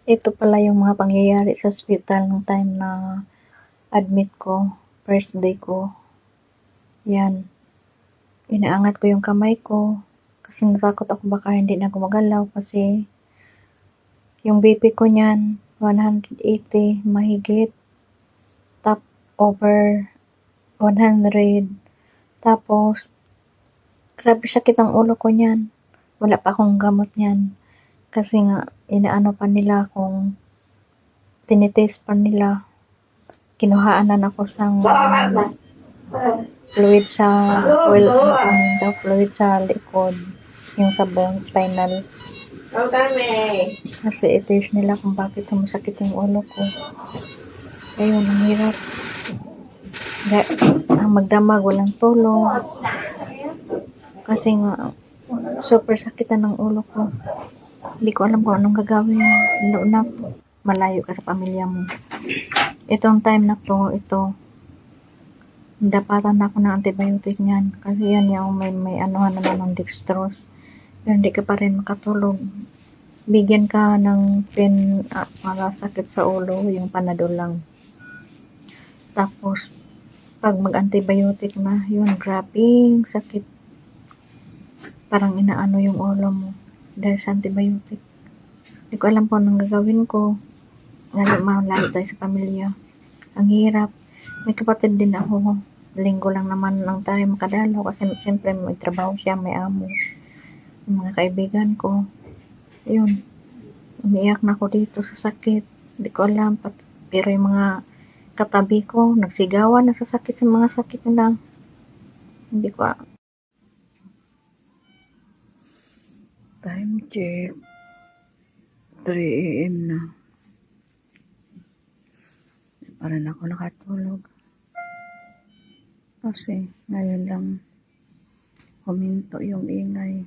Ito pala yung mga pangyayari sa hospital nung time na admit ko, first day ko. Yan. Inaangat ko yung kamay ko kasi natakot ako baka hindi na gumagalaw kasi yung BP ko niyan 180 mahigit, top over 100. Tapos grabe sakit ang ulo ko niyan. Wala pa akong gamot niyan kasi nga inaano pa nila kung tinitest pa nila. Kinuhaanan ako sang fluid sa fluid sa likod, yung sa bone spinal. Kasi i-test nila kung bakit sumasakit yung ulo ko. Ayun, ang hirap. Ang magdamag, walang tulong. Kasi nga, super sakitan ng ulo ko. Hindi ko alam kung anong gagawin. Lalo na malayo ka sa pamilya mo. Itong time na to, dapatan na ako ng antibiotic niyan. Kasi yan yung may anuhan naman ng dextrose. Pero hindi ka pa rin makatulog. Bigyan ka ng pen para sakit sa ulo, yung Panadol lang. Tapos, pag mag-antibiotic na, yun, grabing sakit. Parang inaano yung ulo mo dahil sa antibiotic. Hindi ko alam po anong gagawin ko. Malayo tayo sa pamilya. Ang hirap. May kapatid din ako. Linggo lang naman lang tayo makadalaw kasi siyempre may trabaho siya, may amo. Yung mga kaibigan ko. Yun. Umiyak na ako dito sa sakit. Hindi ko alam. Pero yung mga katabi ko, nagsigawan na sa sakit sa mga sakit nila. Hindi ko time check. 3 AM na. Para na ako nakatulog. Kasi ngayon lang huminto yung ingay.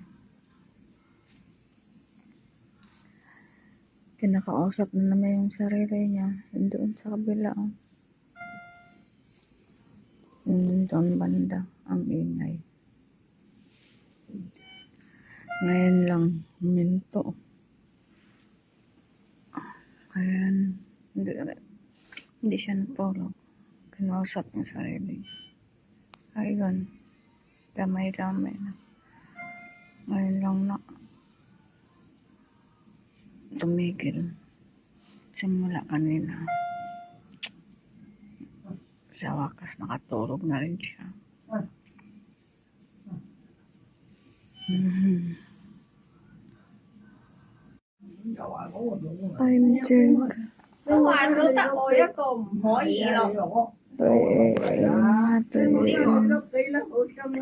Kinakausap na naman yung sarili niya. Doon sa kabila. Doon banda ang ingay. Ngayon lang huminto. Kaya hindi siya natulog. Kinausap niya sarili niya. Ayun. Damay-damay na. Ngayon lang na tumigil. Simula kanina. Sa wakas nakatulog na rin siya. Time check. 都話咗得我一個唔可以咯。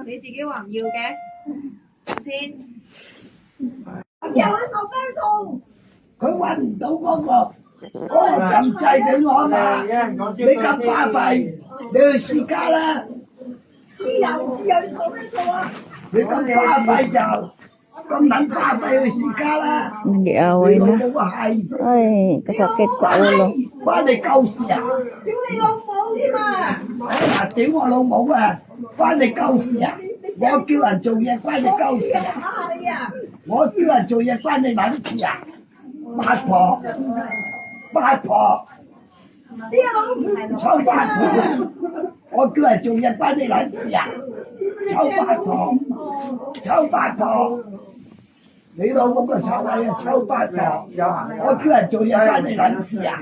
你自己話唔要嘅，先。有一個咩數？佢揾唔到嗰個針劑俾我啊嘛！你咁巴閉，你去私家啦！知有呢個咩數啊？你咁巴閉就咁撚巴閉去私家啦！ Nag-iaway na. 老母係 Ay, kasakit sa ulo. 關你鳩事啊！屌你老母添啊！嗱，屌我老母啊！關你鳩事啊！我叫人做嘢關你鳩事啊！我叫人做嘢關你撚事啊！八婆，八婆，臭八婆！我叫人做嘢關你撚事啊！臭八婆，臭八婆！你老母個臭閪啊！臭八婆！我叫人做嘢關你撚事啊！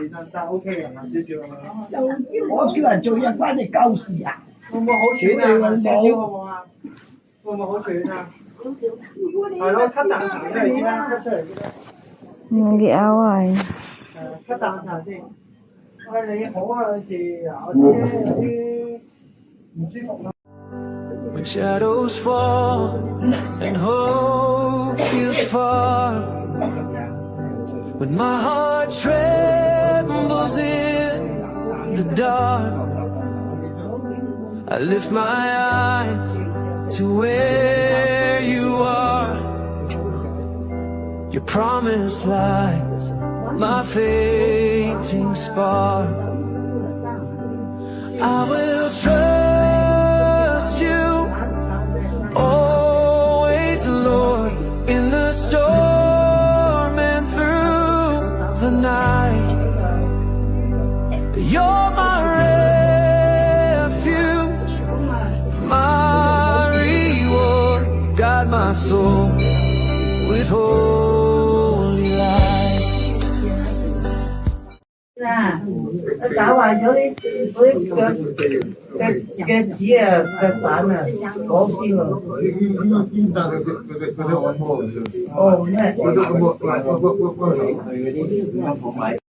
我叫人做嘢關你鳩事啊！會唔會好喘啊？少少好唔好啊？會唔會好喘啊？係咯，咳啖痰出嚟先啦，咳出嚟先啦。 Nag-iaway. 咳啖痰先。喂，你好啊，女士，我知有啲唔舒服啦。 When shadows fall and hope feels far, when my heart trembles in the dark, I lift my eyes to where you are. Your promise lights my fainting spark. I will trust you always, Lord, in the storm and through the night. You're my refuge, my reward. Guide my soul with holy light. Nè, nó trả bài với cái chia cái khoản này có xin rồi. Ồ, nè.